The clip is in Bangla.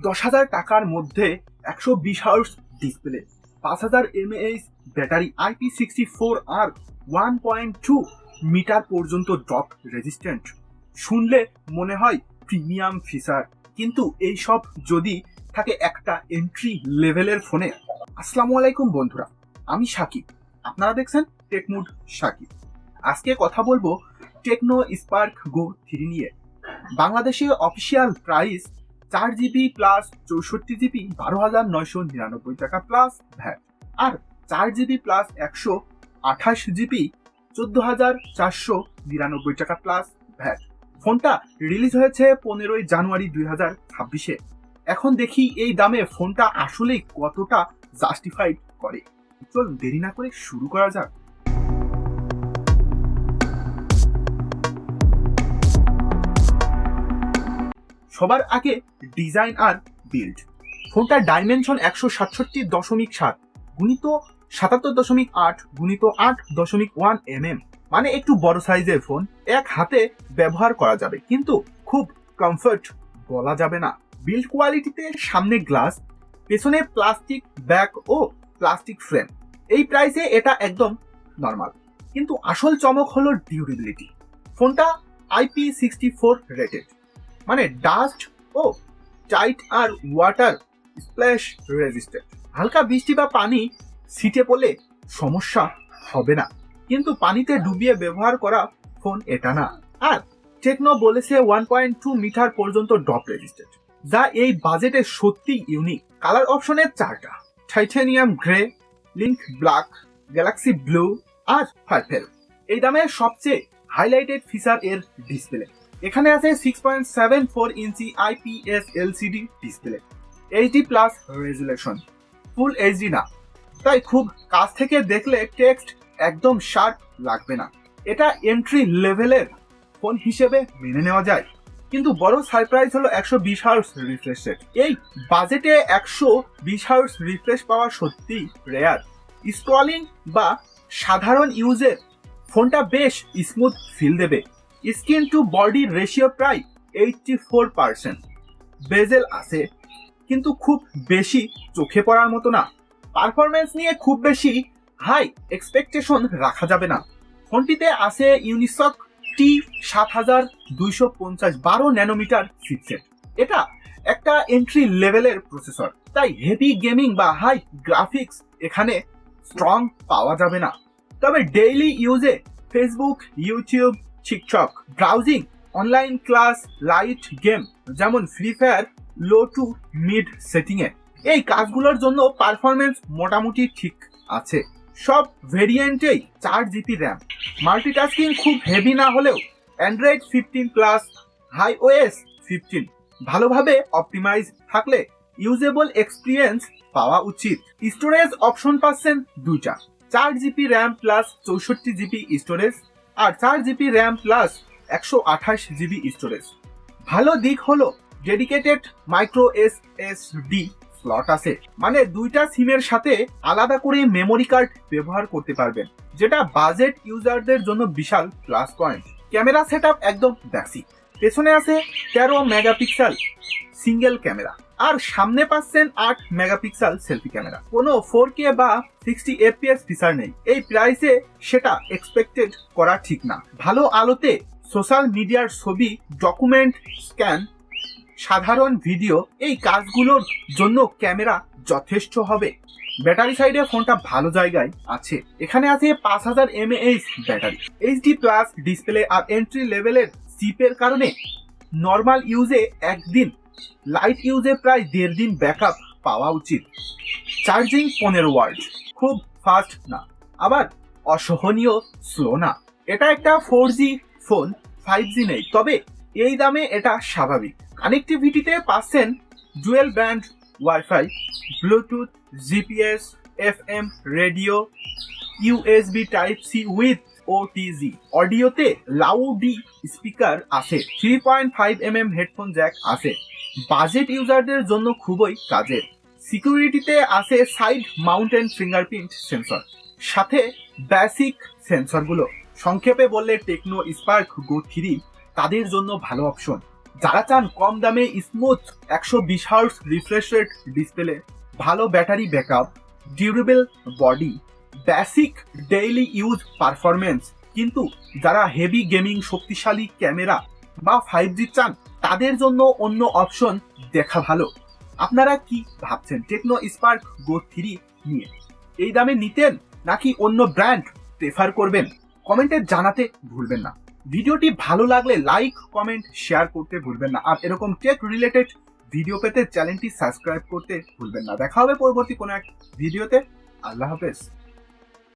10,000 টাকার মধ্যে 120 hertz display, 5,000 mAh battery, IP64 আর 1.2 মিটার পর্যন্ত ড্রপ রেজিস্ট্যান্ট। শুনলে মনে হয় প্রিমিয়াম ফিচার, কিন্তু এই সব যদি থাকে একটা এন্ট্রি লেভেলের ফোনে। আসসালামু আলাইকুম বন্ধুরা, আমি সাকিব, আপনারা দেখছেন টেকমুড সাকিব। আজকে কথা বলবো টেকনো স্পার্ক গো 3 নিয়ে। বাংলাদেশে official price 4GB plus 64GB 12,999 টাকা প্লাস ভ্যাট, আর 4GB প্লাস 128GB 14,499 টাকা প্লাস ভ্যাট। ফোনটা রিলিজ হয়েছে 15 জানুয়ারি 2026-এ। এখন দেখি এই দামে ফোনটা আসলেই কতটা জাস্টিফাইড করে। চল দেরি না করে শুরু করা যাক। সবার আগে ডিজাইন আর বিল্ড। ফোনটার ডাইমেনশন 167.7 গুণিত 77.8 গুণিত 8.1 mm, মানে একটু বড় সাইজের ফোন। এক হাতে ব্যবহার করা যাবে, কিন্তু খুব কমফর্ট বলা যাবে না। বিল্ড কোয়ালিটিতে সামনে গ্লাস, পেছনে প্লাস্টিক ব্যাক ও প্লাস্টিক ফ্রেম। এই প্রাইসে এটা একদম নর্মাল, কিন্তু আসল চমক হলো ডিউরেবিলিটি। ফোনটা IP64 রেটেড, মানে ডাস্ট ও টাইট আর ওয়াটার স্প্ল্যাশ রেজিস্ট্যান্ট। হালকা বৃষ্টি বা পানি ছিটে পড়লে সমস্যা হবে না, কিন্তু পানিতে ডুবিয়ে ব্যবহার করা ফোন এটা না। আর টেকনো বলেছে 1.2 মিটার পর্যন্ত ড্রপ রেজিস্ট্যান্ট, যা এই বাজেটে সত্যি ইউনিক। কালার অপশনের 4টা: titanium grey, link black, galaxy blue আর পার্পেল। এই দামে সবচেয়ে হাইলাইটেড ফিচার এর ডিসপ্লে। এখানে আছে 6.74 inch IPS LCD display, HD plus resolution, full HD না, তাই খুব কাছ থেকে দেখলে টেক্সট একদম শার্প লাগবে না। এটা এন্ট্রি লেভেলের ফোন হিসেবে মেনে নেওয়া যায়, কিন্তু বড় সারপ্রাইজ হলো 120 হার্টজ রিফ্রেশ রেট। এই বাজেটে 120 হার্টজ রিফ্রেশ পাওয়া সত্যি রেয়ার। স্ক্রলিং বা সাধারণ ইউজে ফোনটা বেশ স্মুথ ফিল দেবে। স্ক্রিন টু বডি রেশিও প্রায় 84%। বেজেল আছে, কিন্তু খুব বেশি চোখে পড়ার মতো না। পারফরমেন্স নিয়ে খুব বেশি হাই এক্সপেকটেশন রাখা যাবে না। ফোনটিতে আছে ইউনিসক T7250 12 ন্যানোমিটার চিপসেট। এটা একটা এন্ট্রি লেভেলের প্রসেসর, তাই হেভি গেমিং বা হাই গ্রাফিক্স এখানে স্ট্রং পাওয়া যাবে না। তবে ডেইলি ইউজে Facebook, YouTube, TikTok, browsing, online class, light game যেমন free fire low to mid সেটিংয়ে, এই কাজগুলোর জন্য পারফরমেন্স মোটামুটি ঠিক আছে। সব ভেরিয়েন্টেই 4GB র্যাম। মাল্টিটাস্কিং খুব হেভি না হলেও অ্যান্ড্রয়েড 15 প্লাস iOS 15 ভালোভাবে অপটিমাইজ থাকলে ইউজেবল এক্সপিরিয়েন্স পাওয়া উচিত। স্টোরেজ অপশন পাচ্ছেন 2টা: 4GB RAM plus 64GB storage আর 4GB RAM plus 128GB storage. ভালো দিক হলো ডেডিকেটেড মাইক্রো SSD স্লট আছে, মানে দুইটা সিমের সাথে আলাদা করে মেমোরি কার্ড ব্যবহার করতে পারবেন, যেটা বাজেট ইউজারদের জন্য বিশাল প্লাস পয়েন্ট। ক্যামেরা সেটআপ একদম বেসিক। পেছনে আছে 13 মেগাপিক্সেল সিঙ্গেল ক্যামেরা, আর সামনে পাচ্ছেন 8 মেগাপিক্সেল সেলফি ক্যামেরা। কোনো 4K বা 60 FPS ফিচার নেই। এই প্রাইসে সেটা এক্সপেক্টেড করা ঠিক না। ভালো আলোতে সোশ্যাল মিডিয়ার ছবি, ডকুমেন্ট স্ক্যান, সাধারণ ভিডিও, এই কাজগুলোর জন্য ক্যামেরা যথেষ্ট হবে। ব্যাটারি সাইডে ফোনটা ভালো জায়গায় আছে। এখানে আছে 5,000 mAh battery, HD plus display আর এন্ট্রি লেভেলের চিপের কারণে নর্মাল ইউজে একদিন, লাইট ইউজে প্রায় 1.5 দিন ব্যাকআপ পাওয়া উচিত। চার্জিং 15 ওয়াট, খুব ফাস্ট না, আবার অসহনীয় স্লো না। এটা একটা 4G ফোন, 5G নেই, তবে এই দামে এটা স্বাভাবিক। কানেক্টিভিটিতে পাচ্ছেন dual band wifi, Bluetooth, GPS, FM radio, USB type C with OTG। অডিওতে লাউডি স্পিকার আছে, 3.5 mm হেডফোন জ্যাক আছে, বাজেট ইউজারদের জন্য খুবই কাজের। সিকিউরিটিতে আছে সাইড মাউন্টেন ফিঙ্গারপ্রিন্ট সেন্সর, সাথে বেসিক সেন্সরগুলো। সংক্ষেপে বললে টেকনো স্পার্ক গো 3 তাদের জন্য ভালো অপশন। যারা চান কম দামে smooth 120 hertz refresh rate display, ভালো battery backup, durable body, basic daily use performance, কিন্তু যারা হেভি গেমিং, শক্তিশালী ক্যামেরা বা 5G চান, তাদের জন্য অন্য অপশন দেখা ভালো। আপনারা কি ভাবছেন টেকনো স্পার্ক গো 3 নিয়ে? এই দামে নিতেন নাকি অন্য ব্র্যান্ড প্রেফার করবেন? কমেন্টে জানাতে ভুলবেন না। ভিডিওটি ভালো লাগলে লাইক, কমেন্ট, শেয়ার করতে ভুলবেন না। আর এরকম টেক রিলেটেড ভিডিও পেতে চ্যানেলটি সাবস্ক্রাইব করতে ভুলবেন না। দেখা হবে পরবর্তী কোনো এক ভিডিওতে। আল্লাহ হাফেজ।